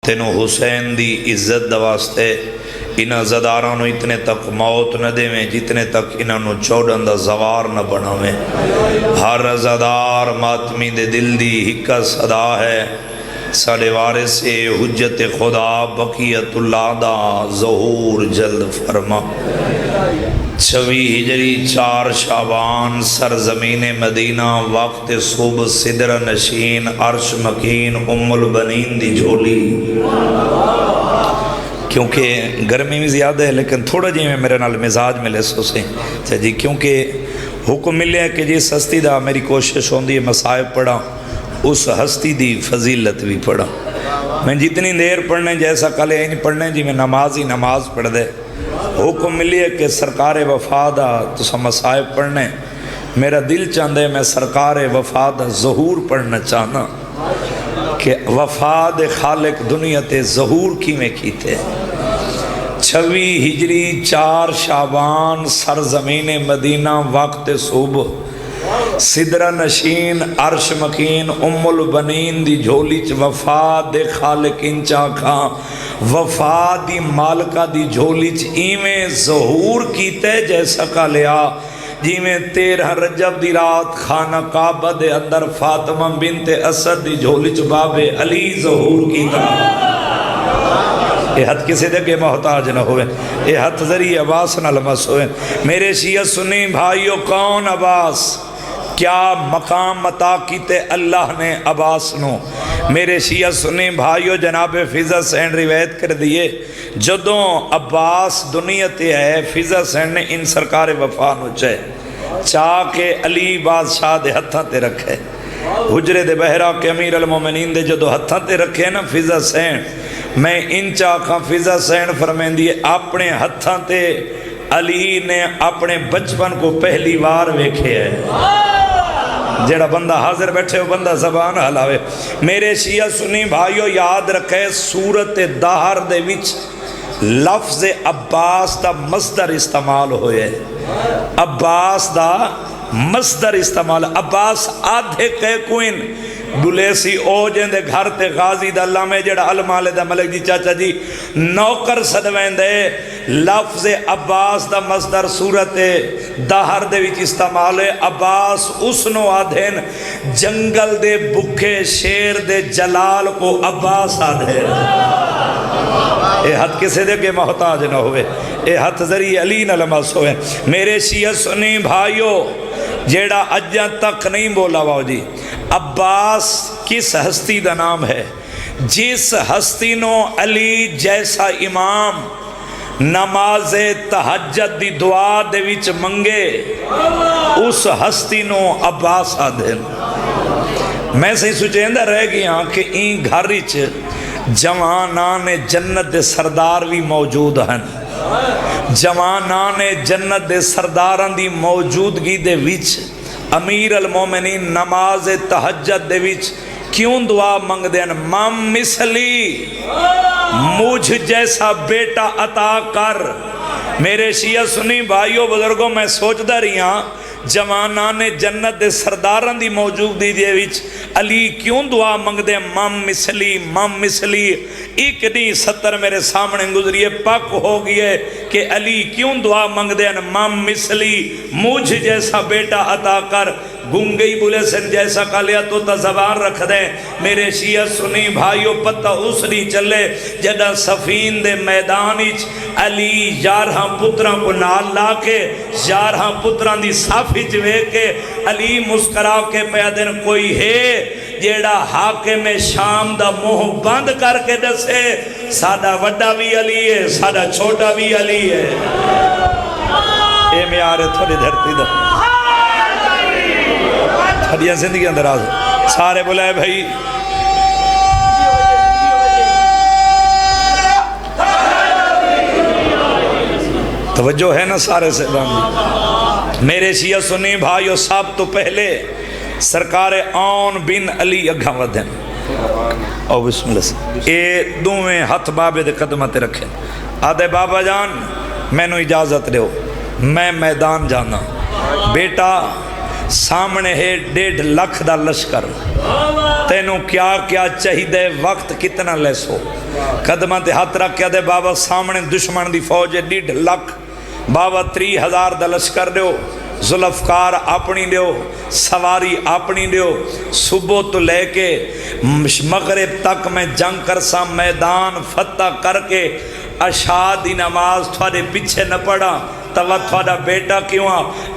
تینوں حسین دی عزت دا واسطے انہاں زداراں نو اتنے تک موت نہ دے میں جتنے تک انہاں نو چوڑن دا زوار نہ بناویں۔ ہر زدار ماتمی دے دل دی ہکا صدا ہے، ساڑے وارث حجت خدا بقیت اللہ دا ظہور جلد فرما۔ 26 ہجری 4 شعبان سرزمین مدینہ وقت صبح صدر نشین عرش مکین ام البنین دی جھولی۔ کیونکہ گرمی بھی زیادہ ہے لیکن تھوڑا جی میں میرے نال مزاج ملے سو سے جی، کیونکہ حکم ملے ہے کہ جس ہستی دا میری کوشش ہوندی ہے مصائب پڑھا، اس ہستی دی فضیلت بھی پڑھا۔ میں جتنی دیر پڑھنے جیسا کل ہے نہیں پڑھنے جی میں نماز ہی نماز پڑھ دے۔ حکم ملی ہے کہ سرکار وفادہ تو سا مصائب پڑھنے، میرا دل چاہتا ہے میں سرکار وفادہ ظہور پڑھنا چاہنا کہ وفاد خالق دنیا تے ظہور کی میں کیتے۔ 26 ہجری 4 شعبان سرزمین مدینہ وقت صبح صدرہ نشین عرش مکین ام البنین دی جھولی چ وفاد خالق انچا کھاں وفاد دی مالکہ دی جھولی چ ایویں ظہور کیتے جیسا کا لیا جی میں 13 رجب دی رات خانہ کعبہ دے اندر فاطمہ بنت اسد دی جھولی چ باب علی ظہور کیتا۔ یہ ہاتھ کسی دے کے محتاج نہ ہوئے، یہ ہاتھ ذریعہ عباس نہ لمس ہوئے۔ میرے شیعہ سنی بھائیو، کون عباس؟ کیا مقام عطا کیتے اللہ نے عباس نو؟ میرے شیعہ سنی بھائیو، جناب فضل حسین روایت کر دیئے جدوں عباس دنیا تے ہے فضل حسین نے ان سرکار وفا نو چاہ کے علی بادشاہ دے ہتھاں تے رکھے، حجرے دے بہرہ کے امیر المومنین دے جدو ہتھاں تے رکھے نا فضل حسین، میں ان چاکھاں فضل حسین فرمین دیئے اپنے ہتھاں تے علی نے اپنے بچپن کو پہلی بار ویکھے ہے۔ جیڑا بندہ حاضر بیٹھے ہو بندہ زبان حلاوے۔ میرے شیعہ سنی بھائیو یاد رکھے، سورت دہر دے وچ لفظ عباس دا مصدر استعمال ہوئے، عباس دا مصدر استعمال۔ عباس آدھے کہے کوئن بلیسی او جن دے گھر تے غازی دا اللہ میں جڑا علمال دا ملک جی چاچا جی نوکر صدوین دے لفظ عباس دا مصدر صورت دہر دے وچ استعمال ہے۔ عباس اس نو آدھین جنگل دے بکھے شیر دے جلال کو عباس آدھین۔ اے ہاتھ کسے دے کے محتاج نہ ہوئے، اے ہاتھ ذریعہ علی نہ لمس ہوئے۔ میرے شیعہ سنی بھائیو، جیڑا اجاں تک نہیں بولا واؤ جی، عباس کس ہستی دا نام ہے جس ہستی نو علی جیسا امام نماز تہجد دی دعا دے وچ منگے، اس ہستی نو عباس آدھن۔ میں صحیح سوچیندہ رہ گیا کہ این گھری چ جوانان جنت دے سردار بھی موجود ہیں، جوانان جنت دے سرداران دی موجودگی دے وچ امیر المومنین نماز تہجد دے وچ کیوں دعا منگ دین؟ مم مثلی، مجھ جیسا بیٹا عطا کر۔ میرے شیعہ سنی بھائیو بزرگوں، میں سوچدا رہی ہاں جوانان جنت دے سرداران دی موجودگی دے وچ علی کیوں دعا منگ دے؟ مم مثلی، مم مثلی۔ ایک نہیں 70 میرے سامنے گزریے پاک ہو گئے کہ علی کیوں دعا منگ دے؟ مم مثلی، مجھ جیسا بیٹا عطا کر۔ گنگئی بولے سن جیسا کالیا تو تا زبان رکھ دیں۔ میرے شیعہ سنی بھائیو پتہ اس نہیں چلے جدہ سفین دے میدانیچ علی 11 پتران کو نال لا کے 11 پتران دی صافی جوے کے علی مسکرا کے پیادن کوئی ہے جیڑا حاکم شام دا منہ بند کر کے دسے سادہ وڈا بھی علی ہے، سادہ چھوٹا بھی علی ہے۔ اے میارے تھوڑی دھرتی دا ہدیاں زندگی اندر آج سارے بلائے بھائی توجہ ہے نا سارے سے باندھی۔ میرے شیعہ سنی بھائیو، سب تو پہلے سرکار آن بن علی اگھا ودھن او بسم اللہ سے اے دوویں ہاتھ بابے دے قدمت رکھے، آدھے بابا جان میں نو اجازت دیو، میں میدان جانا۔ بیٹا سامنے ہے 1.5 لاکھ دا لشکر، تینوں کیا کیا چاہیے، وقت کتنا لے سو؟ قدمہ تے ہاتھ رکھ کے دے بابا سامنے دشمن دی فوج ہے 1.5 لاکھ، بابا 30,000 دا لشکر دیو، ذوالفقار اپنی دیو، سواری اپنی دیو، صبح تو لے کے مغرب تک میں جنگ کرسا، میدان فتح کر کے عشاء دی نماز تھوڑے پیچھے نہ پڑا، توا تھوڑا بیٹا کیوں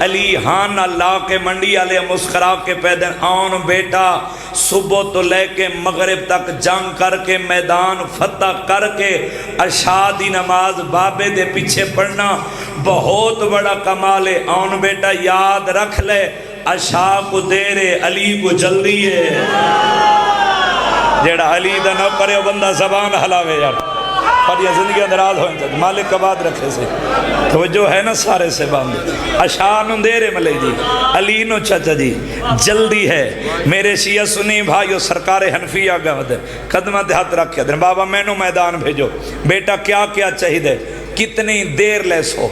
علی ہان اللہ کے منڈی والے مسکرا کے پیدن آن بیٹا صبح تو لے کے مغرب تک جنگ کر کے میدان فتح کر کے عشاء دی نماز بابے دے پیچھے پڑھنا بہت بڑا کمال ہے۔ آن بیٹا یاد رکھ لے، عشاء کو دیر ہے، علی کو جلدی ہے۔ جیڑا علی دا نہ کرے بندہ زبان حلاوے یار، اور یہ زندگی اندراز ہوئیں چاہتے مالک کا بعد رکھے سے توجہ ہے نا سارے سے باندھے عشاء نو دیرے ملے جی، علی نو چچا جی جلدی ہے۔ میرے شیعہ سنی بھائیو سرکار حنفیہ گوھد قدمہ دے ہاتھ رکھے دیں بابا میں نو میدان بھیجو، بیٹا کیا کیا چاہیے، کتنی دیر لے سو؟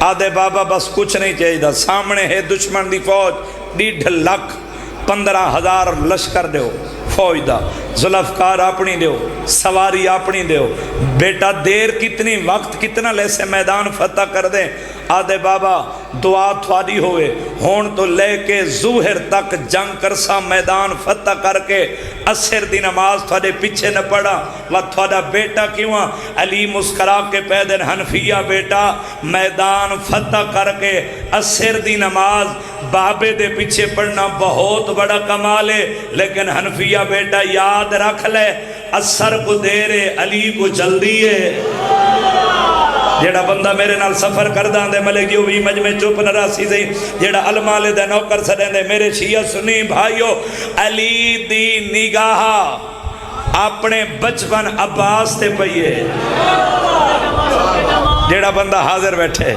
آدھے بابا بس کچھ نہیں چاہیے، سامنے ہے دشمن دی فوج 1.5 لاکھ، 15,000 لشکر دیو فوج دا، ذوالفقار اپنی دیو، سواری اپنی دیو، بیٹا دیر کتنی، وقت کتنا لے سے میدان فتح کر دیں؟ آدھے بابا دعا تھوڑی ہوئے ہون تو لے کے ظہر تک جنگ کرسا، میدان فتح کر کے عصر دی نماز تھوڑے پیچھے نہ پڑا، وہ تھوڑا بیٹا کیوں؟ علی مسکرا کے پیدن حنفیہ بیٹا میدان فتح کر کے عصر دی نماز بابے دے پیچھے پڑھنا بہت بڑا کمال ہے، لیکن حنفیہ بیٹا یاد رکھ لے عصر کو دیرے علی کو جلدی ہے۔ جیڑا بندہ میرے نال سفر کردہ دے ملے گیو بھی مجمع چوپ نراسی سے جیڑا علمالے دے نوکر سڑیں دے میرے شیعہ سنی بھائیو، علی دی نگاہ اپنے بچپن عباس تے پئیے۔ جیڑا بندہ حاضر بیٹھے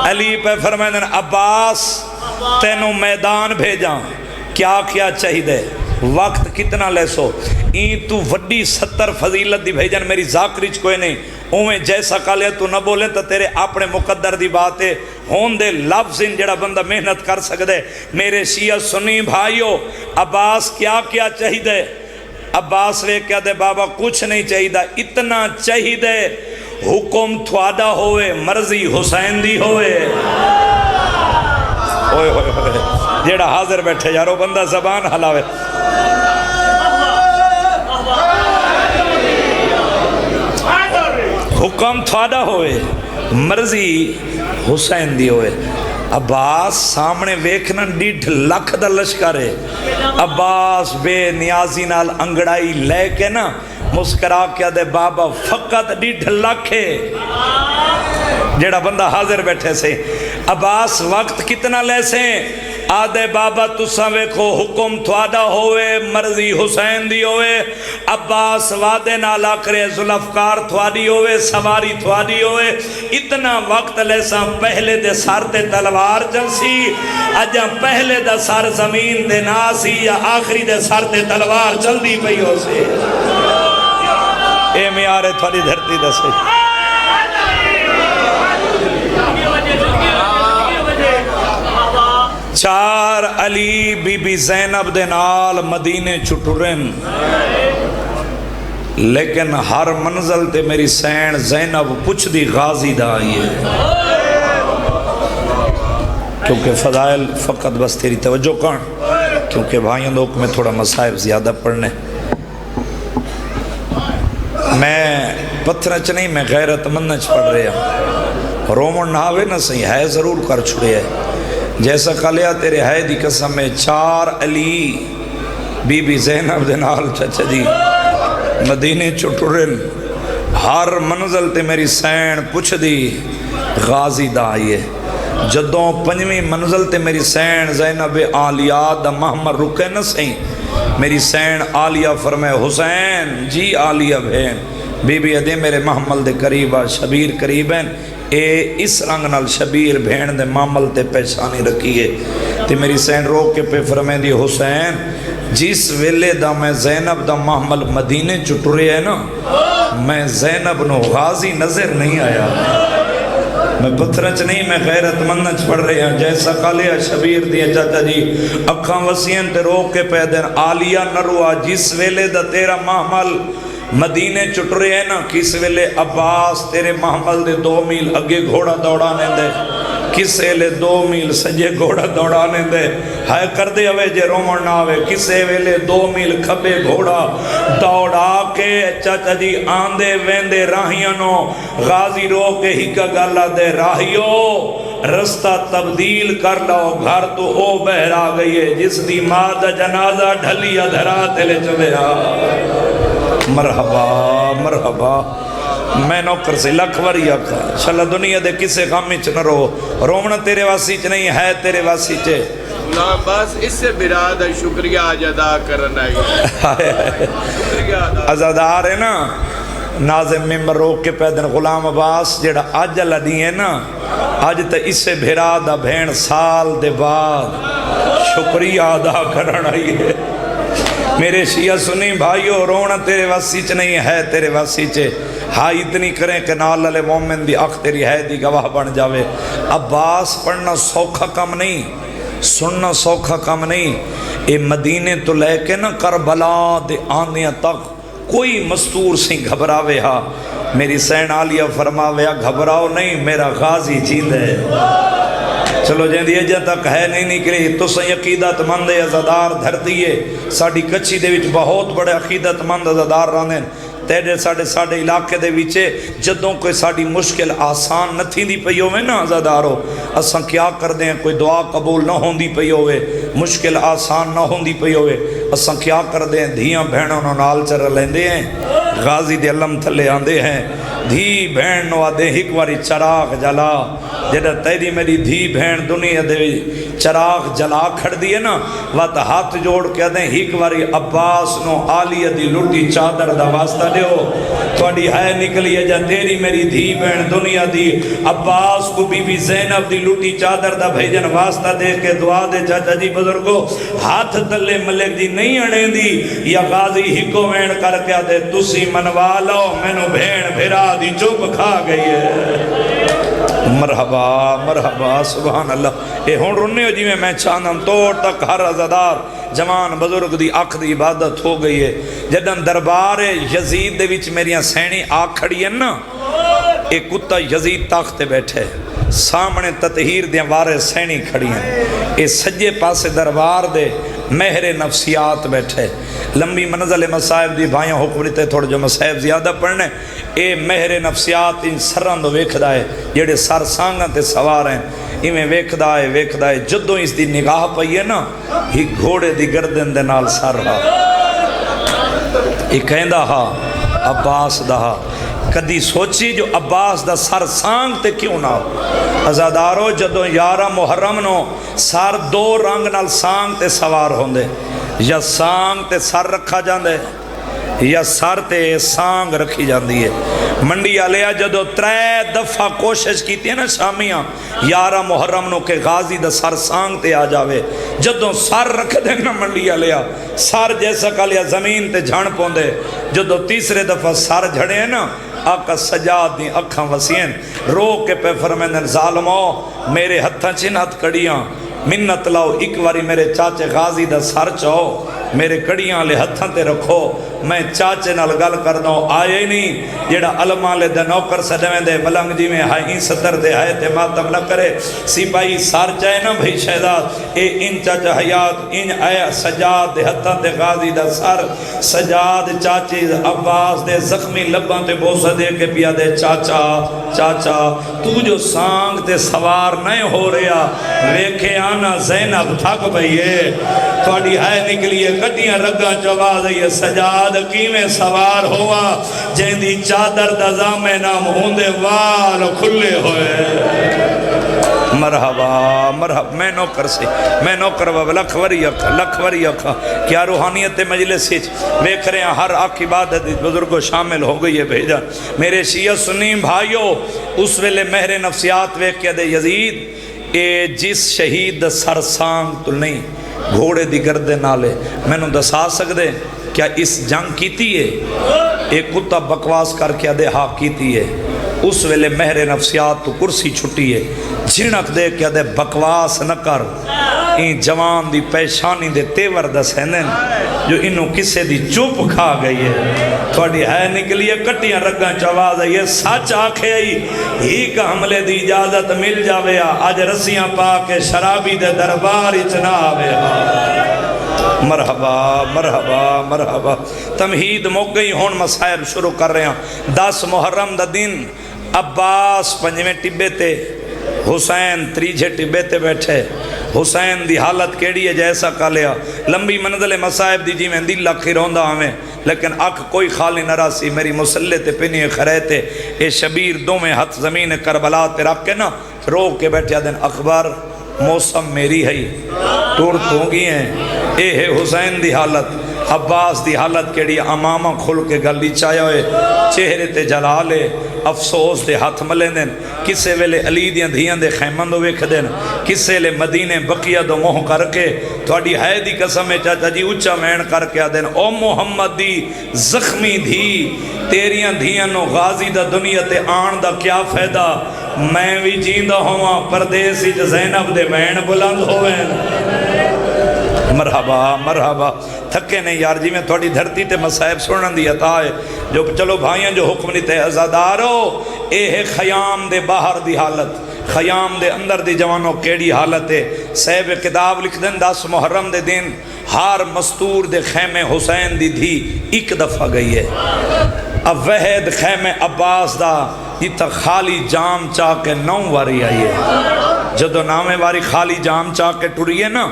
علی پہ فرمائیں دیں عباس تینوں میدان بھیجاں، کیا کیا چاہیے، وقت کتنا لے سو؟ این تو وڈی 70 فضیلت دی بھیجن میری ذاکریچ کوئی نہیں، اوہیں جیسا کالے تو نہ بولیں تو تیرے اپنے مقدر دی بات ہے، ہون دے لفظ ان جڑا بندہ محنت کر سکدے۔ میرے شیعہ سنی بھائیو عباس کیا کیا چاہیے؟ عباس وے کیا دے بابا کچھ نہیں چاہیے، اتنا چاہیے حکم تھوڑا ہوئے مرضی حسین دی ہوئے۔ ہوئے ہوئے ہوئے جیڑا حاضر بیٹھے یارو بندہ زبان حلاوے، حکم تھوڑا ہوئے مرضی حسین دی ہوئے۔ عباس سامنے ویکھنا 1.5 لاکھ دا لشکر ہے، عباس بے نیازی نال انگڑائی لے کے نا مسکرا کیا دے بابا فقط 1.5 لاکھ ہے۔ جیڑا بندہ حاضر بیٹھے سے عباس وقت کتنا لے سے؟ آدھے بابا تساں ویکھو حکم تھوڑا ہوئے مرضی حسین دی ہوئے، عباس وعدے نالا کرے ذوالفقار تھوڑی ہوئے سواری تھوڑی ہوئے، اتنا وقت لے سا پہلے دے سار تے تلوار جلسی، اجا پہلے دے سار زمین دے ناسی یا آخری دے سار تے تلوار جلدی پئی ہو سے۔ اے میارے تھوڑی دھرتی دے سے چار علی بی بی زینب دے نال مدینے چھٹورن، لیکن ہر منزل تے میری سین زینب پچھ دی غازی دا آئیے، کیونکہ فضائل فقط بس تیری توجہ کرن، کیونکہ بھائیوں لوگ میں تھوڑا مصائب زیادہ پڑھنے، میں پتھرچ نہیں میں غیرت مندچ پڑھ رہے ہیں، رومن نہاوے نہ صحیح ہے ضرور کر چھڑے ہے، جیسا کالیا تیرے ہے دی قسم میں چار علی بی بی زینب دے نال چچا جی مدینے چھٹورن، ہر منزل تے میری سین پچھ دی غازی دا آئیے، جدوں پنجویں منزل تے میری سین زینب عالیہ دا محمد رکے نہ سہیں، میری سین عالیہ فرمائے حسین جی عالیہ بہن بی بی ادے میرے محمل دے قریبہ شبیر قریبین، اے اس رنگ نال شبیر بھین دے معامل تے پہچانی رکھیے، تے میری سین روک کے پہ فرمائے دی حسین جس ویلے دا میں زینب دا محمل مدینے چھٹورے ہے نا، میں زینب نو غازی نظر نہیں آیا، میں پتھر چ نہیں میں غیرت مند چ پڑھ رہے ہیں جیسا کالیا شبیر دیا چاچا جی اکھاں وسیعن تے رو کے پہ دین آلیا نروا جس ویلے دا تیرا محمل مدینے چٹرے ہیں نا کس ویلے عباس تیرے محمل دے 2 میل اگے گھوڑا دوڑانے دے کسے لے 2 میل سجے گھوڑا دوڑانے دے ہائے کر دے ہوئے جے رومن نہ ہوئے کسے ویلے 2 میل کھبے گھوڑا دوڑا کے چاچا جی آندے ویندے راہیانو غازی رو کے ہی کا گالا دے راہیو رستہ تبدیل کر لو گھر تو او بہر آ گئی ہے جس دی ماں دا جنازہ ڈھلی ادھرا تلے چویا مرحبا مرحبا میں نوکر سے لکھ وری آکھا شاللہ دنیا دے کسے غامی چ نہ رو رومنا تیرے واسی چ نہیں ہے تیرے واسی چ بس اس سے براد شکریہ آج ادا کرنا ہے ازادار ہے نا ناظم ممبر روک کے پیدن غلام عباس جیڑا آج اللہ دی ہے نا آج تا اس سے براد بھین سال دے بعد شکریہ ادا کرنا ہے میرے شیعہ سنی بھائیو رونا تیرے واسی چ نہیں ہے تیرے واسی چ ہاں اتنی کریں کہ نال علی مومن دی اخ تیری ہے دی گواہ بن جاوے عباس پڑھنا سوکھا کم نہیں سننا سوکھا کم نہیں اے مدینے تو لے کے نا کربلا دے آنیاں تک کوئی مستور سی گھبراوے ہا میری سین عالیہ فرماوے گھبراؤ نہیں میرا غازی جیند ہے چلو جن دی اجہ تک ہے نہیں نکلی تو سی عقیدت مند ازادار دھرتی ہے ساڑی کچھی دے وچ بہت بڑے عقیدت مند ازادار راندیں تیرے ساڑے علاقے دے وچے جدوں کوئی ساڑی مشکل آسان نہ تھی دی پئی ہوئے نا ازادارو اساں کیا کر دیں کوئی دعا قبول نہ ہون دی پئی ہوئے مشکل آسان نہ ہون دی پئی ہوئے اساں کیا کر دیں دھیاں بہنوں نو نال چر لیندے ہیں غازی دے علم تھلے آندے ہیں دھی بہن نو آدھے ایک واری چراغ جلا جدہ تیری میری دھی بہن دنیا دے چراغ جلا کھڑ دیئے نا وقت ہاتھ جوڑ کے آدھیں ایک واری عباس نو آلیہ دی لٹی چادر دا واسطہ دیو تھوڑی ہے نکلی ہے جا تیری میری دھی بہن دنیا دی عباس کو بی بی زینب دی لٹی چادر دا بھیجن واسطہ دے کے دعا دے چاچا جی بزرگو ہاتھ تلے ملک دی نہیں اڑیں دی یا غازی ہی کو وین کر کے آدھے تسی منوا لو مینو بھین بھیرا دی چوپ کھا گئی ہے مرحبا مرحبا سبحان اللہ اے ہون رننے ہو جی میں چاندم توڑ تک ہر عزدار جوان بزرگ دی آنکھ دی عبادت ہو گئی ہے جدن دربار یزید دے وچ میریاں سینی آنکھ کھڑی ہیں نا ایک کتا یزید تاخت بیٹھے سامنے تطہیر دیاں وارے سینی کھڑی ہیں اے سجے پاسے دربار دے مہر نفسیات بیٹھے لمبی منزل مسائب دی بھائیاں حکم لیتے تھوڑے جو مسائب زیادہ پڑھنے اے مہر نفسیات ان سرند ویکھ دائے جیڑے سر سانگاں تے سوار ہیں ایمیں ویکھ دائے جدوں اس دی نگاہ پئی ہے نا ہی گھوڑے دی گردن دے نال سر رہا ایک کہندہ ہا عباس دا کدی سوچی جو عباس دا سر سانگ تے کیوں نہ ازادارو جدوں 11 محرم نو سر 2 رنگ نال سانگ تے سوار ہوندے یا سانگ تے سر رکھا جاندے یا سر تے سانگ رکھی جاندی ہے منڈی آلیا جدو 3 دفعہ کوشش کیتی ہے نا شامیاں 11 محرم نو کہ غازی دا سر سانگ تے آ جاوے جدو سر رکھ دیں نا منڈی آلیا سر جیسا کالیا زمین تے جھڑ پوندے جدو تیسرے دفعہ سر جھڑے ہیں نا آقا سجاد دی اکھاں وسین رو کے پہ فرمیندن ظالمو میرے ہتھاں چنہت کڑیاں منت لاؤ ایک واری میرے چاچے غازی دا سر چاہو میرے کڑیاں لے ہتھاں تے رکھو میں چاچے نال گل کر دوں آئے ہی نہیں جیڑا علماء لے دے نوکر سدویں دے ملنگ جی میں ہائیں صدر دے آئے تے ماتم نہ کرے سپاہی سار چاہے نا بھئی شہداد اے ان چاچا حیات ان آیا سجاد دے ہتھاں تے غازی دا سر سجاد چاچی عباس دے زخمی لباں تے بوسہ دے کے پیا دے چاچا چاچا تو جو سانگ تے سوار نہیں ہو رہا ویکھے آنا زینب تھک بھئیے تھوڑی ہے نکلیے کٹیاں رگاں چواز ہے سجاد کیویں سوار ہوا جہن دی چادر دا زامے نام ہوندے وال کھلے ہوئے مرحبا مرحبا میں نوکر سے میں نوکر بابا لکھ وری اکھا کیا روحانیت مجلس سے ویکھ رہے ہیں ہر آنکھ عبادت بزرگوں شامل ہو گئی ہے بھیجا میرے شیعہ سنیم بھائیو اس ویلے مہر نفسیات ویکھ کے دے یزید اے جس شہید دا سر سانگ تو نہیں گھوڑے دی گردے نالے میں نو دسا سکدے کیا اس جنگ کیتی ہے ایک کتا بکواس کر کے دے ہاں کیتی ہے اس ویلے مہر نفسیات تو کرسی چھٹی ہے جھنک دے کہ دے بکواس نہ کر این جوان دی پیشانی دے تیور دسینن جو انہوں کسے دی چوپ کھا گئی ہے تھوڑی ہے نکلی ہے کٹیاں رگاں چواز ہے یہ سچ آکھے آئی ہی کا حملے دی اجازت مل جاوے آج رسیاں پا کے شرابی دے دربار اچنا آوے مرحبا مرحبا مرحبا تمہید موقع ہی ہون مسائب شروع کر رہے ہیں 10 محرم دا دن عباس پنجویں ٹبے تے حسین تریجھے ٹبے تے بیٹھے حسین دی حالت کیڑی ہے جیسا کا لیا لمبی منزل مسائب دی جی میں دل لکھی روندہ ہمیں لیکن اکھ کوئی خالی نہ راسی میری مسلح تے پنی خریتے اے شبیر دو میں ہاتھ زمین کربلا تے رکھ کے نا رو کے بیٹھے دن اخبار موسم میری ہے ٹور تونگی ہیں اے ہے حسین دی حالت عباس دی حالت کیڑی امامہ کھل کے گلی چاہیا ہوئے چہرے تے جلالے افسوس دے ہاتھ ملے دن کسے ویلے علی دیاں دھیاں دے خیمن دو ویکھ دن کسے لے مدینے بقیہ دو موہ کر کے تھوڑی ہے دی قسم چاچا جی اچھا مین کر کے دن او محمد دی زخمی دھی تیریاں دھیاں نو غازی دا دنیا تے آن دا کیا فیدہ میں بھی جیندہ ہوا پردیسی زینب دے مین بلند ہوئے مرحبا مرحبا تھکے نہیں یار جی میں تھوڑی دھرتی تے مسائب سنن دی عطا ہے جو چلو بھائیاں جو حکم نہیں تے ازادارو اے ہے خیام دے باہر دی حالت خیام دے اندر دی جوانوں کیڑی حالت ہے صاحب کتاب لکھ دن 10 محرم دے دن ہار مستور دے خیمے حسین دی دھی ایک دفعہ گئی ہے اب وحید خیمے عباس دا جتا خالی جام چاہ کے 9 واری آئی ہے جدو نامے واری خالی جام چاہ کے ٹوری ہے نا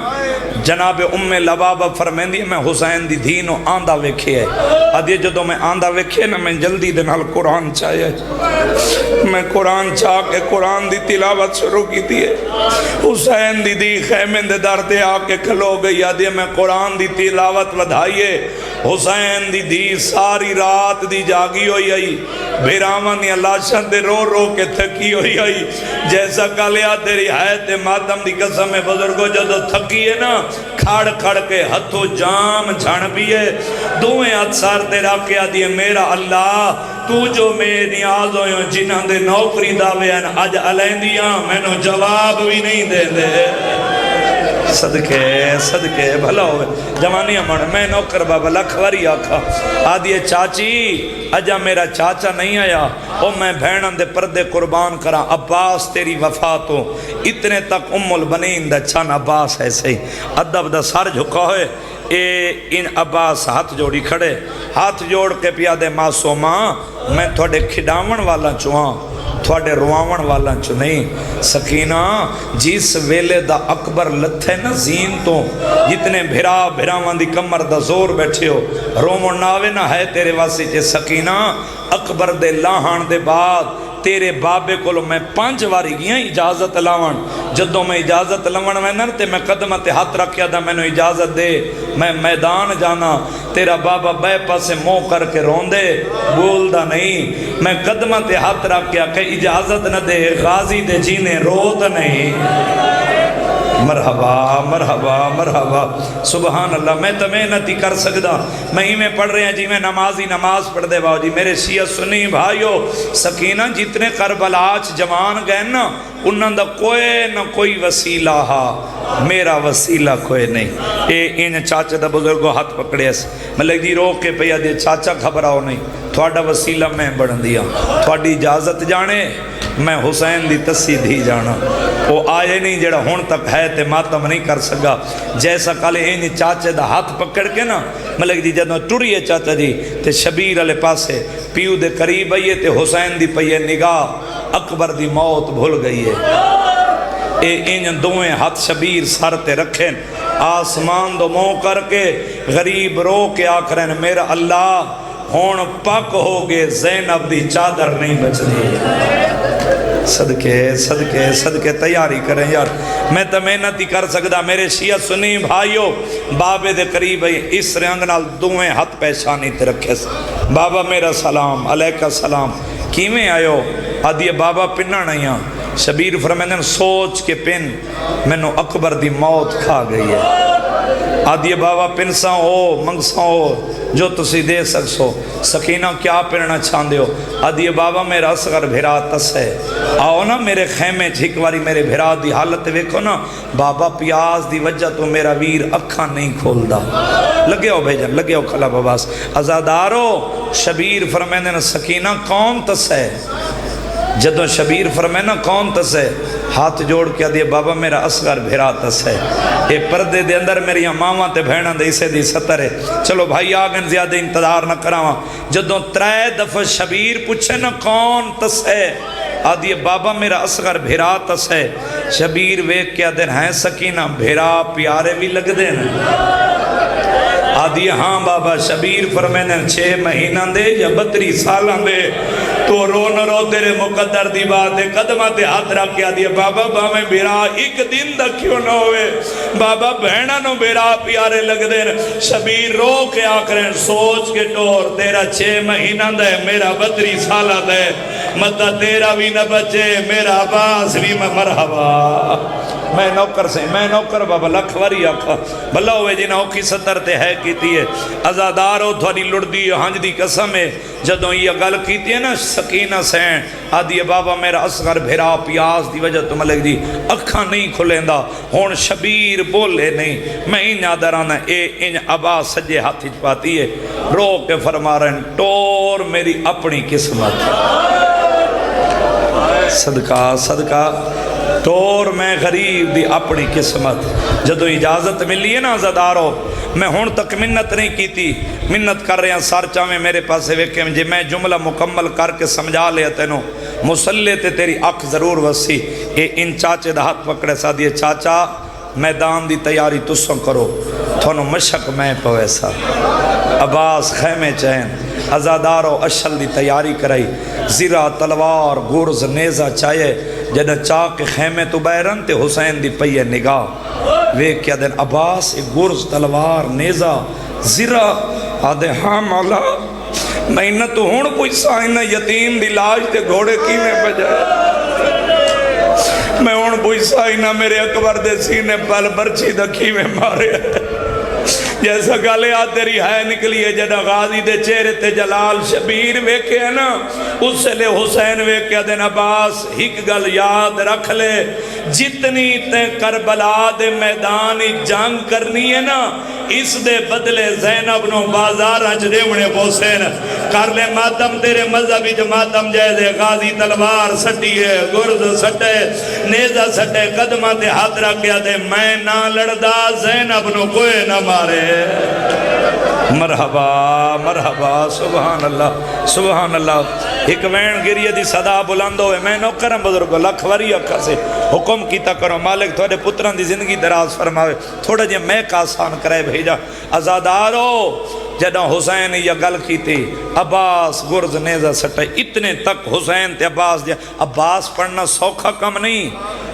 جناب ام لبابہ فرمیندی ہے میں حسین دی دھینو آندہ ویکھے ہے ادھے جدو میں آندہ ویکھے نا میں جلدی دن حال قرآن چاہیے میں قرآن چاہ کے قرآن دی تلاوت شروع کی تھی ہے حسین دی دی خیمن دے دردے آکے کھلو گئی ادھے میں قرآن دی تلاوت ودھائیے حسین دی دی ساری رات دی جاگی ہوئی آئی بھیرامان یا لاشن دے رو رو کے تھکی ہوئی آئی جیسا کالیا تیری حیات ماتم دی قسم بزرگو جدو تھکی ہے نا کھڑ کھڑ کے ہتھو جام جھن بھی ہے دوئیں ہاتھ سار تیرا کیا دیئے میرا اللہ تو جو میں نیاز ہوئے جنہاں دے نوکری داوے ہیں آج علیندیاں میں نو جواب بھی نہیں دے دے صدقے بھلا ہوئے جوانی امن میں نوکر بابا لکھواری آکھا آدھیے چاچی اجا میرا چاچا نہیں آیا او میں بھینن دے پردے قربان کرا عباس تیری وفاتوں اتنے تک ام البنین دا چھان عباس ہے صحیح ادب دا سر جھکا ہوئے اے ان عباس ہاتھ جوڑی کھڑے ہاتھ جوڑ کے پیا دے ماسو ماں میں تھوڑے کھڈاون والا چوہاں تھوڑے رواون والا چو نہیں سکینہ جس ویلے دا اکبر لتھے نا زین تو جتنے بھراوان دی کمر دا زور بیٹھے ہو رومن ناوے نہ ہے تیرے واسی چے سکینہ اکبر دے لاہان دے بعد تیرے بابے کو میں 5 واری گیا اجازت لاون جدوں میں اجازت لاون میں نرتے میں قدمہ تے ہاتھ رکھیا دا میں نے اجازت دے میں میدان جانا تیرا بابا بے پاسے مو کر کے روندے بول دا نہیں میں قدمہ تے ہاتھ رکھیا کہ اجازت نہ دے غازی دے جینے روت نہیں مرحبا مرحبا مرحبا سبحان اللہ میں تو محنت ہی کر سکتا میں ہی میں پڑھ رہے ہیں جی میں نمازی نماز پڑھ دے باؤ جی میرے شیعہ سنی بھائیو سکینہ جتنے کربلاچ جوان گئے نا انہاں دا کوئی نہ کوئی وسیلہ ہا میرا وسیلہ کوئی نہیں اے ان چاچا دا بزرگو ہاتھ پکڑے اس ملک دی رو کے پیا دے چاچا خبراؤ نہیں تھوڑا وسیلہ میں بڑھ دیا تھوڑی اجازت جانے میں حسین دی تسی دھی جانا وہ آئے نہیں جڑا ہون تک ہے تے ماتم نہیں کر سکا جیسا کالے اینی چاچے دا ہاتھ پکڑ کے نا ملک دی جدوں ٹوری ہے چاچا جی تے شبیر علیہ پاسے پیو دے قریب آئیے تے حسین دی پئیے نگاہ اکبر دی موت بھول گئی ہے اے ان دوئیں ہاتھ شبیر سر تے رکھیں آسمان دو مو کر کے غریب رو کے آکھریں میرا اللہ ہون پاک ہو گے زینب دی چادر نہیں بچ دی صدقے تیاری کریں یار میں تو محنت ہی کر سکتا میرے شیعہ سنی بھائیو بابے دے قریب اس رنگ نال دوئیں ہاتھ پیشانی تے رکھے بابا میرا سلام علیکہ السلام کیویں آئیو آدھیے بابا پننا نہیں شبیر فرمیندن سوچ کے پن میں نو اکبر دی موت کھا گئی ہے آدھی بابا پنسا ہو منگسا ہو جو تسی دے سکسو. سکینہ کیا پہننا چاہندے ہو؟ آدھی بابا میرا اصغر بھرا تس ہے، آؤ نا میرے خیمے جھک واری میرے بھرا دی حالت ویکھو نا. بابا پیاز دی وجہ تو میرا ویر اکھاں نہیں کھول دا. لگے ہو بھیجن، لگے ہو کھلا باباس. ازادارو شبیر فرمیندے نا سکینہ کون تس ہے؟ جدوں شبیر فرمائے نا کون تس ہے، ہاتھ جوڑ کے آدھے بابا میرا اصغر بھرا تس ہے. اے پردے دے اندر میری ماما تے بہناں دے اسے دی ستر ہے. چلو بھائی آگن زیادہ انتظار نہ کراواں. جدوں 3 دفعہ شبیر پوچھے نا کون تس ہے، آدھی بابا میرا اصغر بھرا تس ہے. شبیر ویک کے آدھے ہیں سکینہ بھرا پیارے بھی لگ دے نا. آدھی ہاں بابا. شبیر فرمینے 6 مہینہ دے یا 32 سالہ دے تو رو نہ رو تیرے مقدر دی بات ہے. قدمہ تے ہاتھ رکھ کے آدھی بابا باویں بیرا ایک دن دا کیوں نہ ہوئے، بابا بہنہ نو بیرا پیارے لگ دے. شبیر رو کے آکریں سوچ کے ٹور تیرا 6 مہینہ دے میرا 32 سالہ دے مدہ تیرا بھی نہ بچے میرا عباس بھی مرحبا. میں نوکر سے میں نوکر بابا لکھ واری آکھا بھلا ہوئے جنہاں اوکی ستر تے ہے کیتی ہے. ازادارو تھوڑی لڑ دی ہنج دی قسم ہے. جدوں یہ گل کیتی ہے نا سکینہ سین آدھی بابا میرا اصغر بھرا پیاز دی وجہ تو ملک دی اکھاں نہیں کھلیندا. ہون شبیر بولے نہیں. میں ان آدھرانا اے ان عبا سجے ہاتھی پاتی ہے. رو کے فرما رہے ہیں ٹور میری اپنی قسمت. صدقہ صدقہ ٹور میں غریب دی اپنی قسمت. جدو اجازت ملی ہے نا ازادارو میں ہون تک منت نہیں کیتی. منت کر رہے ہیں سارچہ میں میرے پاس ویکھیں جی میں جملہ مکمل کر کے سمجھا لیا تینوں مسلح تے تیری اکھ ضرور وسی. اے ان چاچے دا ہاتھ پکڑے سا دیئے چاچا میدان دی تیاری تسوں کرو تھونوں مشک میں پویسا. عباس خیمے چین ازادارو اشل دی تیاری کرائی. زیرہ تلوار گرز نیزہ چاہیے. جدہ چاہ کے خیمے تو بیرن تے حسین دی پئیے نگاہ ویک کیا دن عباس ایک گرز تلوار نیزہ زیرہ آدھے ہاں مولا میں نہ تو ہون پوچھا انہ یتیم دی لاج تے گھوڑے کی میں بجائے. میں ہون پوچھا انہ میرے اکبر دے سینے پل برچی دکھی میں مارے. جیسا گالے آج تیری ہے نکلی ہے جدہ غازی دے چہرے تے جلال شبیر ویکے ہے نا اس سے لے حسین ویکے دن عباس ہک گل یاد رکھ لے جتنی تے کربلا دے میدانی جنگ کرنی ہے نا اس دے بدلے زینب نو بازار اچھ دیونے حسین کر لے ماتم تیرے مذہبی جو ماتم جائے غازی تلوار سٹی ہے گرز سٹے نیزہ سٹے قدمہ تے ہاتھ رکھ گیا دے میں نہ لڑدا زینب نو کوئی نہ مارے. مرحبا مرحبا سبحان اللہ سبحان اللہ. ایک وین گریہ دی صدا بلند ہوئے میں نو کرم بزرگو لکھ وری اکھا سے حکم کیتا کرو مالک تھوڑے پتران دی زندگی دراز فرماوے تھوڑا جے میں کا آسان کرے بھیجا. ازادارو جدہ حسین یہ گل کی تھی عباس گرز نیزہ سٹے اتنے تک حسین تے عباس دیا. عباس پڑھنا سوکھا کم نہیں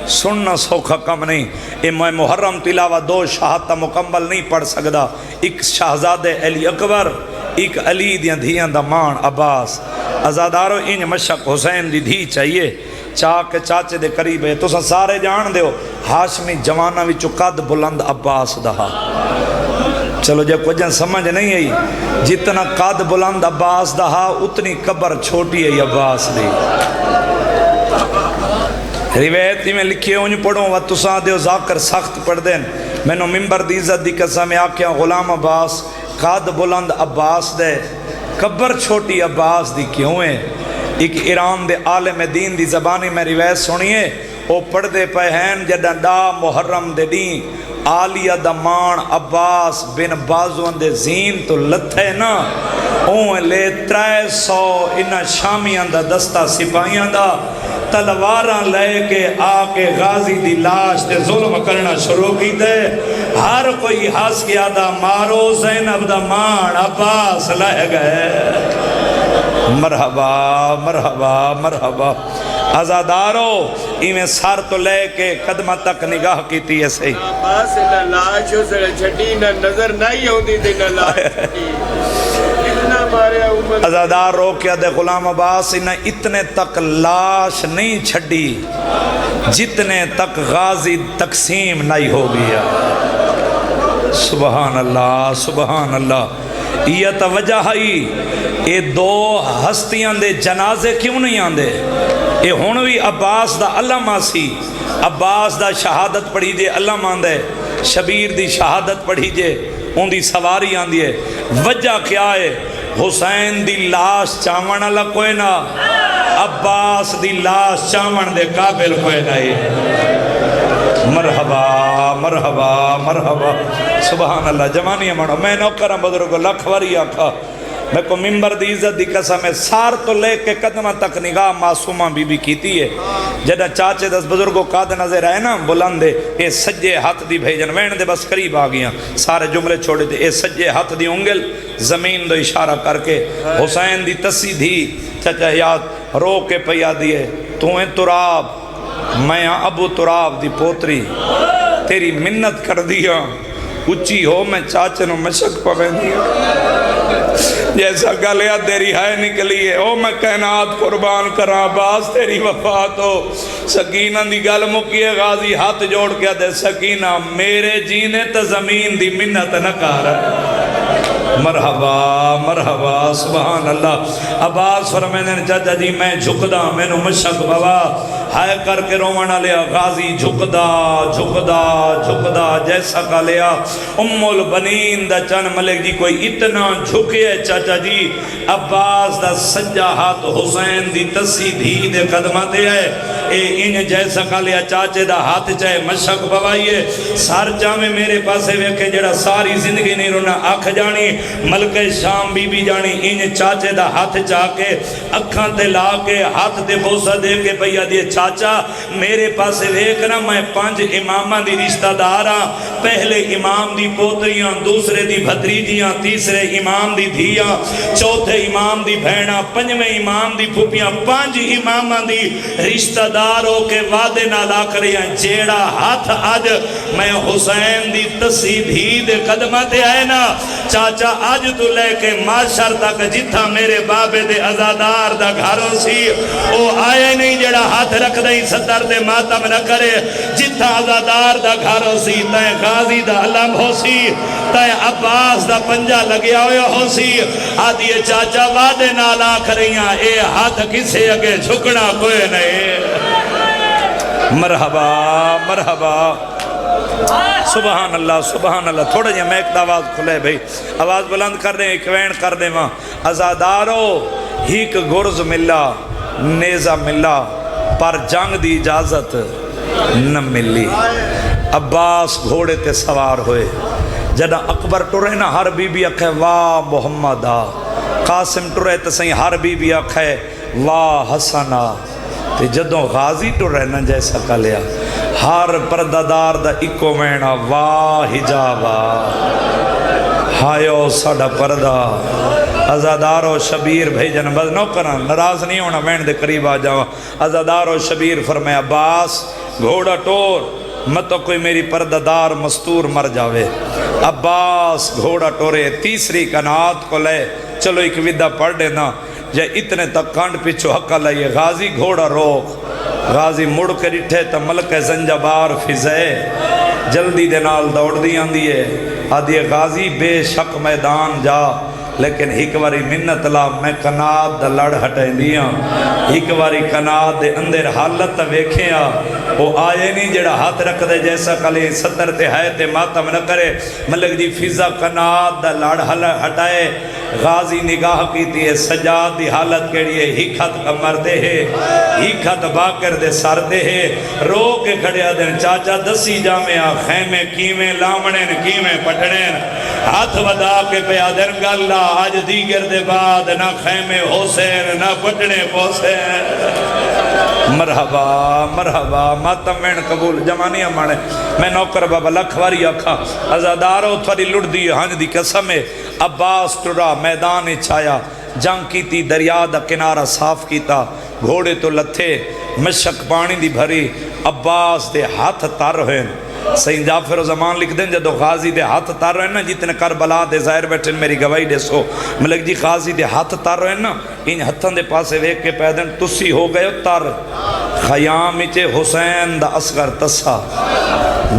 سننا سوکھا کم نہیں. اے محرم تلاوہ 2 شہادتہ مکمل نہیں پڑھ سکدا. ایک شہزاد علی اکبر ایک علی دیاں دھیاں دا مان عباس. ازادارو ان مشک حسین دی دھی چاہیے چاہ کے چاچے دے قریب ہے. تو سارے جان دے ہو ہاشمی جوانہ وچ قد بلند عباس دہا. چلو جب کچھ سمجھ نہیں آئی جتنا قد بلند عباس دہا اتنی قبر چھوٹی ہے عباس دی. روایتی میں لکھے ہوں پڑھوں و تساں دیو ذاکر سخت پڑھ دین میں نو ممبر دی عزت دی قسم آکھیا غلام عباس قد بلند عباس دے قبر چھوٹی عباس دی کیوں ہے. ایک ایران دے عالم دین دی زبانی میں روایت سنیے او پڑھ دے پہ ہیں جدہ ڈا محرم دے دین آلیہ دا مان عباس بن بازوان دے زین تو لتھے نا اون لے 300 انہ شامیاں دا دستہ سپاہیاں دا تلواراں لے کے آکے غازی دی لاش تے ظلم کرنا شروع کی دے. ہر کوئی ہاس کیا دا مارو زینب دا مان عباس لہ گئے. مرحبا مرحبا مرحبا. ازادارو ایمیں سار تو لے کے قدمہ تک نگاہ کیتی ہے صحیح. عباس نہ لاش ہو سر چھٹی نہ نظر نہیں ہوتی تھی نہ لاش چھٹی اتنا مارے عمر. ازادار رو کیا دے غلام عباس انہیں اتنے تک لاش نہیں چھڑی جتنے تک غازی تقسیم نہیں ہو گیا. سبحان اللہ سبحان اللہ. یہ تو وجہ ہے یہ دو ہستیاں دے جنازے کیوں نہیں آندے. یہ ہون بھی عباس دا علامہ سی. عباس دا شہادت پڑھی جے علامہ آندے. شبیر دی شہادت پڑھی جے ان دی سواری آندی ہے. وجہ کیا ہے؟ حسین دی لاش چاون والا کوئی نہ، عباس دی لاش چاون دے قابل کوئی نہیں. مرحبا مرحبا مرحبا سبحان اللہ. جوانی مانو میں نوکراں بزرگ لکھ واری آکھا میں کو ممبر دی عزت دی قسم ہے سار تو لے کے قدمہ تک نگاہ معصومہ بی بی کیتی ہے. جدہ چاچے دس بزرگوں قاد نظر آئے نا بلندے اے سجے ہاتھ دی بھیجن وین دے بس قریب آگیاں سارے جملے چھوڑے تھے. اے سجے ہاتھ دی انگل زمین دو اشارہ کر کے حسین دی تسی دھی چچا یاد رو کے پیا دیے تو ہیں تراب میں ابو تراب دی پوتری تیری منت کر دیا اچھی ہو میں چاچے نو مشک پویں دیا جیسا گلیا تیری ہے نکلی ہے او میں کائنات قربان کرا باز تیری وفات ہو. سکینہ دی گل مکیے غازی ہاتھ جوڑ کے دے سکینہ میرے جینے تا زمین دی منت نہ کر. مرحبا مرحبا سبحان اللہ. عباس فرمینے چاچا جی میں جھکدا میں نو مشک بابا ہائے کر کے رومانہ لیا غازی جھکدا جھکدا جھکدا جیسا کا لیا ام البنین دا چن ملک جی کوئی اتنا جھکے چاچا جی عباس دا سجا ہاتھ حسین دی تسی دھی دے قدمہ دے ہے اے ان جیسا کا لیا چاچے دا ہاتھ چاہے مشک بوائیے سار جامے میرے پاسے ویکھے جڑا ساری زندگی نہیں رونا آنکھ جانی ملکہ شام بی بی جانی ان چاچے دا ہاتھ چاہ کے اکھاں تے لا کے ہاتھ تے بوسہ دے کے بھیا دیے چاچا میرے پاسے ویکھنا میں 5 امامہ دی رشتہ داراں پہلے امام دی پوتریاں دوسرے دی بھتریجیاں تیسرے امام دی دھیاں چوتھے امام دی بھیناں 5ویں امام دی پھوپیاں 5 امامہ دی رشتہ داروں کے وعدے نہ لا کریاں جیڑا ہاتھ آج میں حسین دی تسی دھی دے قدمہ تے آئے نا چاچا آج تو لے کے معاشر تک جتھا میرے بابے دے ازادار دا گھاروں سی او آئے نہیں جڑا ہاتھ رکھ دیں ستر دے ماتم نہ کرے جتھا ازادار دا گھاروں سی تائیں غازی دا علم ہو سی تائیں عباس دا پنجا لگیا ہوئے ہو سی آدھی چاچا وعدے نالا کریاں اے ہاتھ کسے اگے جھکنا کوئی نہیں. مرحبا مرحبا سبحان اللہ سبحان اللہ. تھوڑا جی میں ایک آواز کھلے بھئی آواز بلند کر دیں ایک وین کر دیں وہاں ازادارو ہیک گرز ملا نیزہ ملا پر جنگ دی اجازت نہ ملی. عباس گھوڑے تے سوار ہوئے جدہ اکبر ٹرے نا ہر بی بی اکھے واہ محمد آ. قاسم ٹرے تے سہیں ہر بی بی اکھے واہ حسن آ. تے جدوں غازی ٹرے نا جیسا کا لیا ہر پردادار دا اکو مینا واہ حجابا ہائیو ساڑا پردہ ازادارو شبیر بھیجن بس نو کرن نراز نہیں ہونا میں دے قریب آ جاؤں. ازادارو شبیر فرمائے عباس گھوڑا ٹور مت تو کوئی میری پردادار مستور مر جاوے. عباس گھوڑا ٹورے تیسری کنات کو لے چلو ایک ودہ پڑھ دینا جے اتنے تک کانڈ پیچھو حقہ لئیے غازی گھوڑا روک. غازی مڑ کے ریٹھے تا ملک زنجبار فضائے جلدی دے نال دوڑ دی آندی ہے آدھی غازی بے شک میدان جا لیکن ایک واری منت لا میں کناد دا لڑ ہٹیں دیاں ایک واری کناد دے اندر حالت ویکھیاں وہ آئے نہیں جڑا ہاتھ رکھ دے جیسا کلی ستر تے ہے تے ماتم نہ کرے ملک دی فضا کناد دا لڑ ہٹائے. غازی نگاہ کی تھی سجاد دی حالت کیڑی ہے ہی خط کمر دے ہے ہی خط باکر دے سر دے ہے رو کے کھڑیا دن چاچا دسی جامعہ خیمے کیمیں لامنین کیمیں پٹنین ہاتھ ودا کے پیا دن گلہ آج دیگر دے بعد نہ خیمے حسین نہ پٹنے پوسین. مرحبا مرحبا ماتم وین قبول جمانی ہمارے میں نوکر بابا لکھواری آکھا ازادارو تھوڑی لڑ دی ہنج دی قسمے. عباس ٹرا میدان چھایا جنگ کی تی دریا دا کنارہ صاف کیتا گھوڑے تو لتھے مشک پانی دی بھری عباس دے ہاتھ تار ہوئے. سید جعفر و زمان لکھ دیں جدو غازی دے ہاتھ تار ہوئے نا جتنے کربلا دے ظاہر بیٹھے میری گواہی دے سو ملک جی غازی دے ہاتھ تار ہوئے نا ان ہتھن دے پاسے ویک کے پیدن تسی ہو گئے تار خیام چے حسین دا اصغر تسا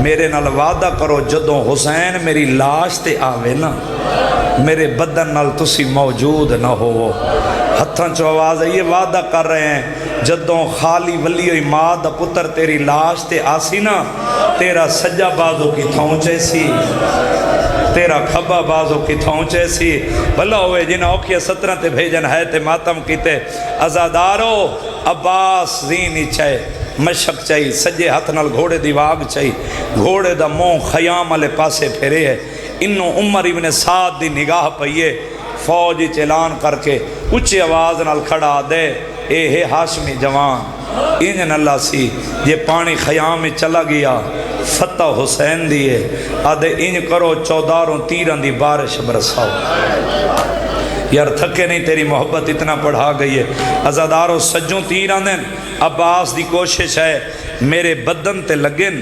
میرے نال وعدہ کرو جدوں حسین میری لاش تے آوے نا میرے بدن نال تسی موجود نہ ہو ہتھاں چو آواز ہے یہ وعدہ کر رہے ہیں جدوں خالی ولی ہوئی ماں دا پتر تیری لاش تے آسی نا تیرا سجا بازو کی تھونچے سی تیرا کھبا بازو کی تھونچے سی بھلا ہوئے جنہ اوکھیا 17 تے بھیجن ہے تے ماتم کیتے ازادارو عباس زینی چاہے مشک چاہی سجے ہاتھ نال گھوڑے دی واگ چاہی گھوڑے دا موں خیام والے پاسے پھیرے ہے انہوں عمر ابن سعد دی نگاہ پئیے فوج اعلان کر کے اچھی آواز نال کھڑا دے اے ہے ہاشمی جوان انجن اللہ سی یہ پانی خیام میں چلا گیا فتح حسین دیئے آدھے انج کرو چوداروں تیران دی بارش برساؤ یار تھکے نہیں تیری محبت اتنا پڑھا گئی ہے ازاداروں سجوں تیران دیں عباس دی کوشش ہے میرے بدن تے لگن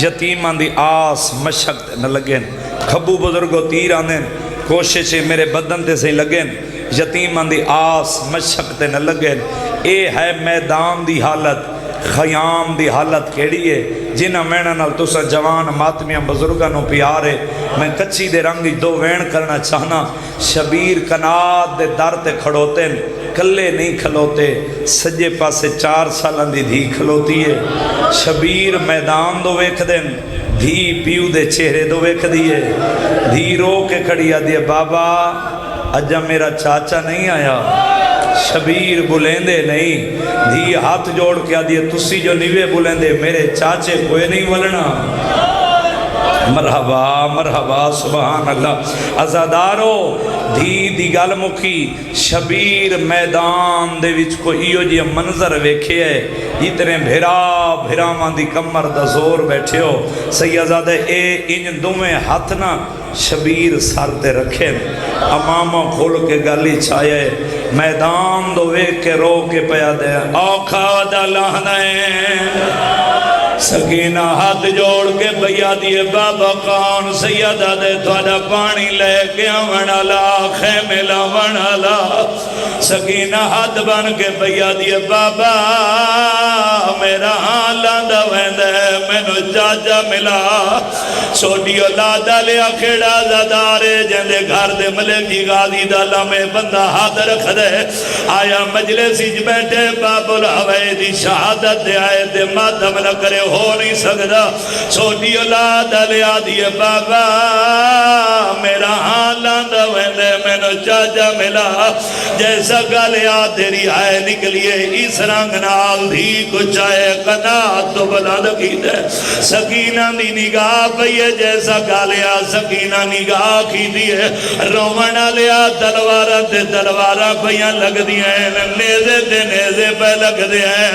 یتیمان دی آس مشک تے نہ لگن کھبو بزرگو تیران دیں کوشش ہے میرے بدن تے سے لگن یتیمان دی آس مشک تے نہ لگن اے ہے میدان دی حالت خیام دی حالت کیڑی ہے جنہ مینا نال تسا جوان ماتمیاں بزرگانوں پیارے میں کچی دے رنگی دو وین کرنا چاہنا شبیر کنات دے در تے کھڑوتے کلے نہیں کھلوتے سجے پاسے 4 سالان دی دھی کھلوتی ہے شبیر میدان دو ویکھ دیں دھی پیو دے چہرے دو ویکھ دیئے دھی رو کے کھڑیا دیئے بابا اجا میرا چاچا نہیں آیا شبیر بلیندے نہیں دھی ہاتھ جوڑ کے آدھیے تسی جو نیوے بلیندے میرے چاچے کوئی نہیں ولنا مرحبا مرحبا سبحان اللہ ازادارو دھی دی گل مکی شبیر میدان دے وچ کو ایو جی منظر ویکھے ہے اتنے بھرا مان دی کمر دا زور بیٹھے ہو سیدزادے اے ان دومیں ہاتھ نہ شبیر سر تے رکھے امامہ کھول کے گالی چھائے میدان دو ویک کے رو کے پیا دے اوکھا دا لہنے سکینہ ہاتھ جوڑ کے بھیا دیے بابا کون سیدہ دے تھوڑا پانی لے کے آمنالا خیمے لاؤنالا سکینہ ہاتھ بن کے بھیا دیے بابا میرا آلاندا ویندے میں نو چاچا ملا چھوٹی اولادا لیا کھڑا زدارے جندے گھر دے ملکی غازی دالا میں بندہ ہاتھ رکھ دے آیا مجلسی جو بیٹھے باب الہوے دی شہادت دے آئے دے ماتم نہ کرے ہو نہیں سکتا چھوٹی اولاد لیا دیے بابا میرا حالان دا ویندے میں نو چاچا ملا جیسا گالیا تیری آئے نکلیے اس رنگ نال دھی کچھ آئے قنات تو بلند کی دے سکینہ دی نگاہ پئیے جیسا گالیا سکینہ نگاہ کی دیئے رومنہ لیا تلوارہ تے تلوارہ پئیاں لگ دیئے نیزے تے نیزے پہ لگ دیئے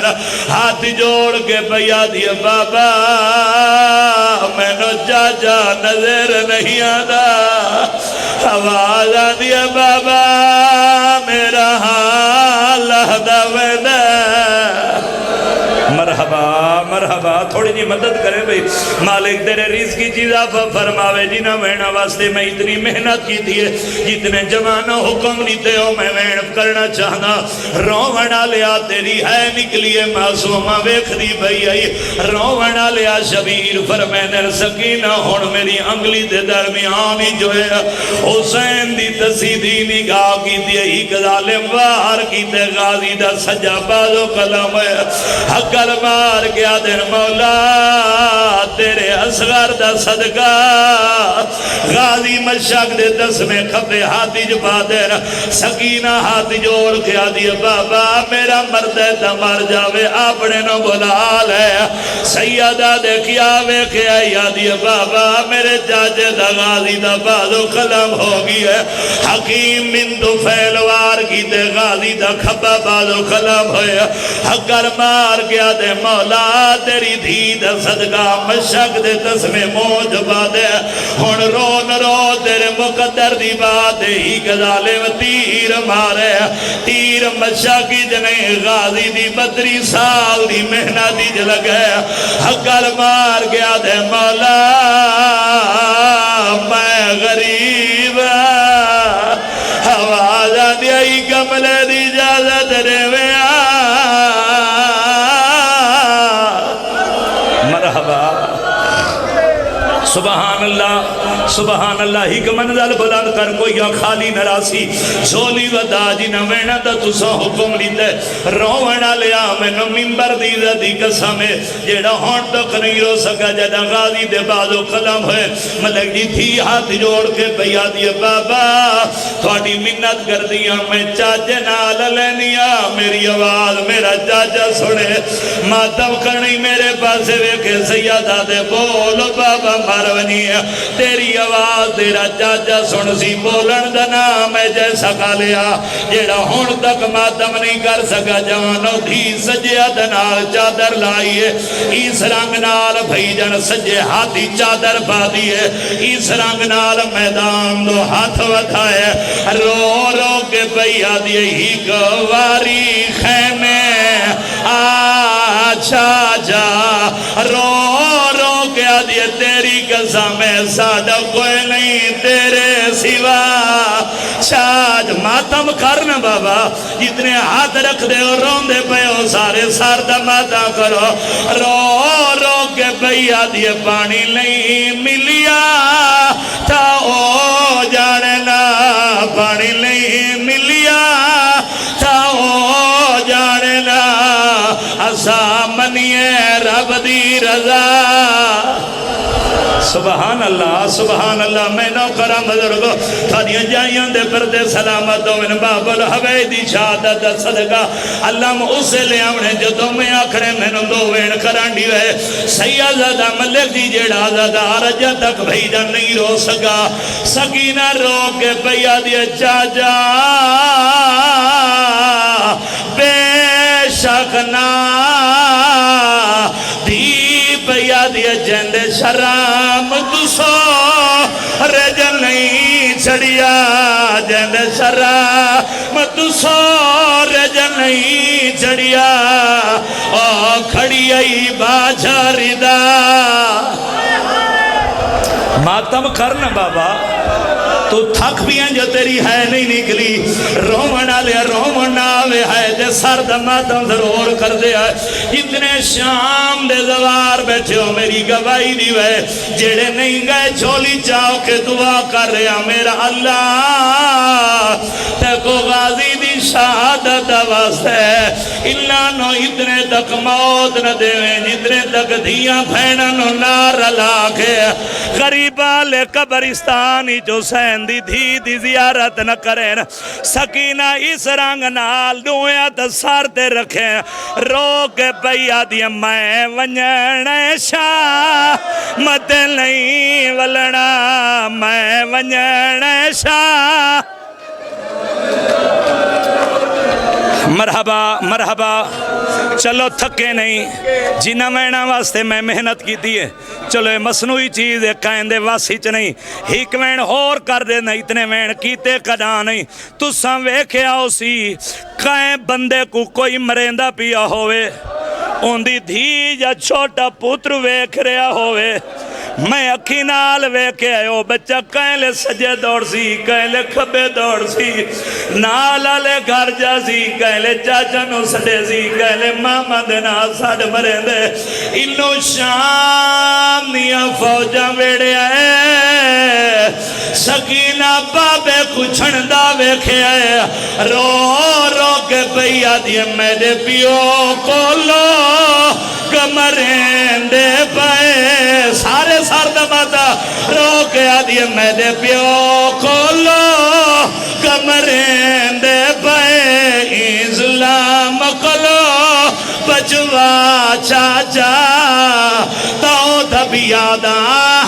ہاتھ جوڑ کے پئیا دیئے بابا میں نو چاچا نظر نہیں آدھا آواز آدھیا بابا میرا حال لہدہ ویدہ مرحبا مرحبا تھوڑی جی مدد کرے بھئی مالک تیرے رزق کی چیز آفا فرماوے جنہ وینا واسطے میں اتنی محنت کی دیئے جتنے جمانہ حکم نیتے ہو میں وین کرنا چاہنا رونا لیا تیری ہے نکلیے معصومہ ویکھ دی بھئی آئی رونا لیا شبیر فرمینر سکینہ ہون میری انگلی دے درمیانی جو ہے حسین دی تسیدی نگاہ کی دیئے ایک ظالم وار کی تے غازی دا سجا بازو کلام ہے حقر مار گیا دن مولا تیرے اصغر دا صدقہ غازی مشک دے دس میں کھپے ہاتھی جبا دیر سکینہ ہاتھ جوڑ کے آدھی بابا میرا مرد ہے تا مر جاوے اپنے نو بلال ہے سیدہ دیکھیا ویکھے آئی آدھی بابا میرے چاچے دا غازی دا بازو قلم ہوگی ہے حکیم من دو فیلوار کی تے غازی دا کھپا بازو قلم ہوئے حقر مار گیا دے مولا تیری دھی دا صدقہ مشک دے تسمے موج با دے ہون رو نرو تیرے مقدر دی بات ہی گزالے و تیر مارے تیر مشکی جنے غازی دی 32 سال دی مہنہ دی جلگ ہے حقر مار گیا دے مولا میں غریب آواز دیا ہی کملے دی جازت رے وے سبحان اللہ سبحان اللہ. ایک منزل بلند کر کوئی خالی نراسی جھولی ودا جی نہ وینا تا تسا حکم لیتے رونا لیا میں نو ممبر دی دی قسم ہے جیڑا ہون تک نہیں رو سکا جدا غازی دے بازو قلم ہوئے ملک جی تھی ہاتھ جوڑ کے بیا دیے بابا تھوڑی منت کر دیا میں چاچے نال لینیا میری آواز میرا چاچا سنے ماتم کرنی میرے پاس ویکے سیادہ دے بولو بابا مارونی تیری آواز تیرا چاچا سن سی بولن دنا میں جیسا کھا لیا جیڑا ہون تک ماتم نہیں کر سکا جوانو دھی سجیہ دنال چادر لائیے اس رنگ نال بھئی جن سجے ہاتھی چادر پا دیئے اس رنگ نال میدان دو ہاتھ وکھائے رو رو کے بھئیا دیئے ہی گواری خیمے آچھا جا رو رو کے دیئے تیری قسم سادہ کوئی نہیں تیرے سوا شاج ماتم کرنا بابا جتنے ہاتھ رکھ دے اور رون دے پہ ہو سارے ساردہ ماتا کرو رو رو کے بھئیا دیئے پانی نہیں ملیا تا او جاننا پانی نہیں ملیا تا او جاننا اسا منیے رب دی رضا. سبحان اللہ میں نو کرم بزرگو تھاڑیاں جائیاں دے پردے سلامت من باب الحویدی شہادت صدقہ اللہ اسے لے آونے جو تو میں آکھرے میں نو دو وین کران دیوے سید زدہ ملک دی جیڑا زدہ رجہ تک بھیجا نہیں رو سکا سکینہ رو کے بھیا دیا چاچا بے شکنا دی بھیا دیا جند شرام تسو رجل نہیں چھڑیا جند شرام تسو رجل نہیں چھڑیا او کھڑی ای باجھا ردا. ماتم کرنا بابا تو تھک بھی ہیں جو تیری ہے نہیں نکلی رومنا لیا رومنا وے ہے جے سرد ماتم ضرور کر دیا اتنے شام دے زوار بیٹھے ہو میری گواہی دی وے جیڑے نہیں گئے چھولی چاہو کے دعا کر رہا میرا اللہ تے کو غازی دی شہادت واسطے اللہ نو اتنے تک موت نہ دے جتنے تک دھیاں پھینا نو نار لاکھے غریبہ لے قبرستانی جو سین دی دھی دی زیارت نہ کریں سکینہ اس رنگ نال دویا تسار دے رکھیں رو کے بھئیا دیا میں ونجن شاہ مت نہیں ولنا میں ونجن شاہ. مرحبا مرحبا چلو تھکے نہیں جنہ وینا واسطے میں محنت کی دیئے چلو یہ مصنوعی چیز ہے کائندے واسی چ نہیں ہیک وین اور کر دے نہیں اتنے وین کیتے کدا نہیں تو ساں ویکھے آؤ سی کائیں بندے کو کوئی مریندہ پیا ہوئے ان دی دھی یا چھوٹا پتر ویکھ رہا ہوئے میں اکھی نال ویکھے آئے بچہ کہیں لے سجے دوڑ سی کہیں لے کھبے دوڑ سی نالا لے گھر جا سی کہیں لے چاچا نو سڑے سی کہیں لے ماما دینا ساڑ مرے دے انو شام نیا فوجہ ویڑے آئے سکینہ بابے کچھن دا ویکھے آئے رو رو کے بھئیا دیئے میرے پیو کو لو کمرین دے پائے سارے سار دماتا رو کے آدھیے میں دے پیو کھولو کمرین دے پائے اسلام کھولو بچوا چاچا تاؤ دبی آدھا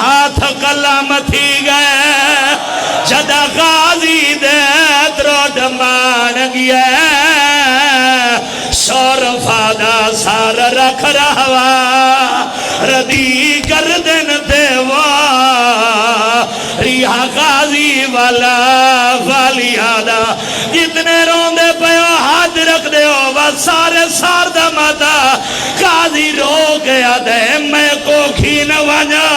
ہاتھ کلام تھی گئے جدہ غازی دے درود مان گیا شور فادہ سار رکھ رہا ردی گردن دیوا ریحہ غازی والا والی آدھا جتنے روندے پیو ہاتھ رکھ دے ہو بس سارے سار دماتا غازی رو گیا دے میں کو کھین وانیا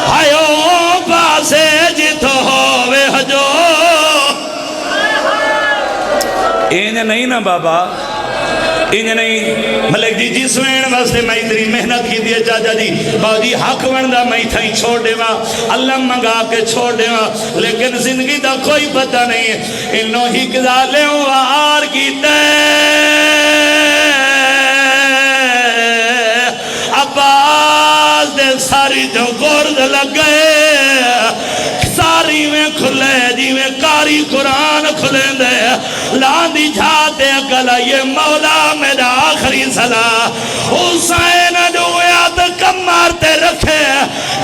ہائیو باسے جتو ہوئے حجو این نہیں نا بابا انج نہیں ملک جی جس وین واسطے میں اتنی محنت کی دیئے چاچا جی باو جی حق وندہ میں تھا چھوڑ دے ماں اللہ منگا کے چھوڑ دے ماں لیکن زندگی دا کوئی پتہ نہیں ہے انہوں ہی کدالے ہوں آر کی تے عباس دے ساری جو گرد لگ گئے ساری میں کھلے جی میں کاری قرآن کھلے دے لاندی جھاتے اکلا یہ مولا میرا آخری صلاح حسین دویا تو کم مارتے رکھے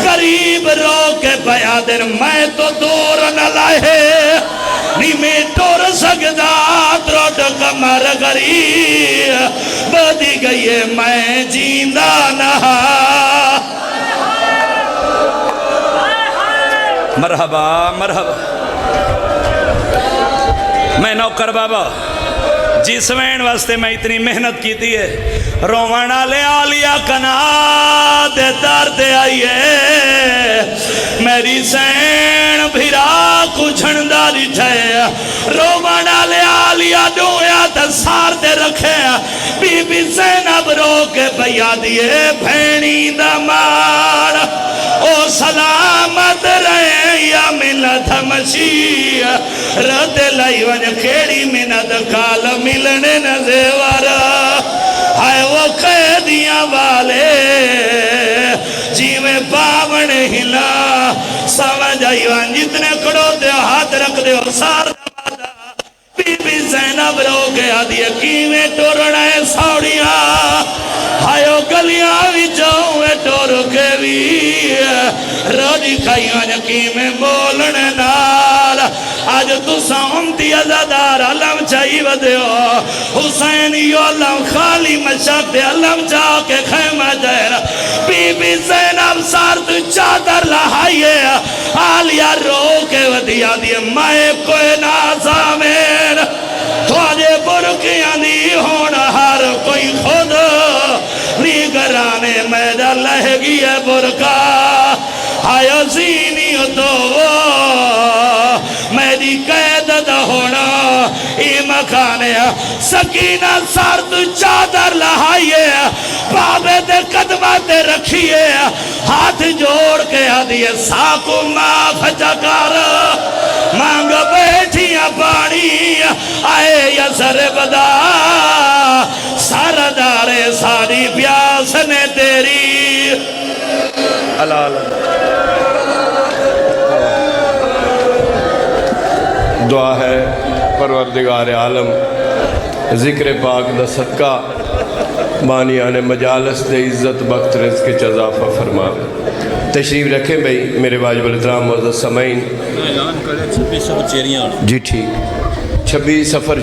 غریب رو کے پیا دن میں تو دور نہ لائے نی میں ٹور سکتا تروٹ کمر غریب بدی گئی میں جیندہ نہ مرحبا مرحبا میں نوکر بابا جس وین واسطے میں اتنی محنت کی تھی ہے رومانہ لے آلیا کنا دے درد آئیے میری سین بھیرا کچھنداری چھے رومانہ لے آلیا دویا تسار دے رکھے بی بی سین اب رو کے بیا دیئے بھینی دمار او سلامت رہے یا ملت ہمشی رد لائی ون کھیڑی منت کال ملنے نزیوارا ہائے وہ قیدیاں والے جی میں باون ہلا سمجھ آئی ون جتنے کڑو دے ہاتھ رکھ دے سار دمادا بی بی زینب رو گیا دیئے کیویں ٹورنے ساڑیاں ہائیو گلیاں بھی جاؤں ٹور کے بھی روڑی کھائیاں یقی میں بولنے نال آج تو سامتی ازادار علم چاہی ودیو حسین یو علم خالی مشک دے علم جا کے خیمہ دیر بی بی زینب سار تو چادر لہائیے آلیا رو کے ودیا دیئے میں کوئی نازامین تو آجے برکیاں دی ہونا ہر کوئی خود نیگرانے میرا لہگی ہے برکا آیا زینی تو میری قید دا ہونا ای مکانے سکینہ سارد چادر لہائیے بابے دے قدماتے رکھیے ہاتھ جوڑ کے آدھیے ساکو معاف جکار مانگ بیٹھیاں پانی آئے یا سر بدا سردارے ساری پیاس نے تیری اللہ اللہ دعا ہے پروردگار عالم ذکر پاک دا صدقہ بانیان مجالس دے عزت بخت رزق کے اضافہ فرماوے تشریف رکھیں بھئی میرے واجب الاحترام معزز سامعین اعلان کرے 26 سفر چیریاں جی ٹھیک 26 سفر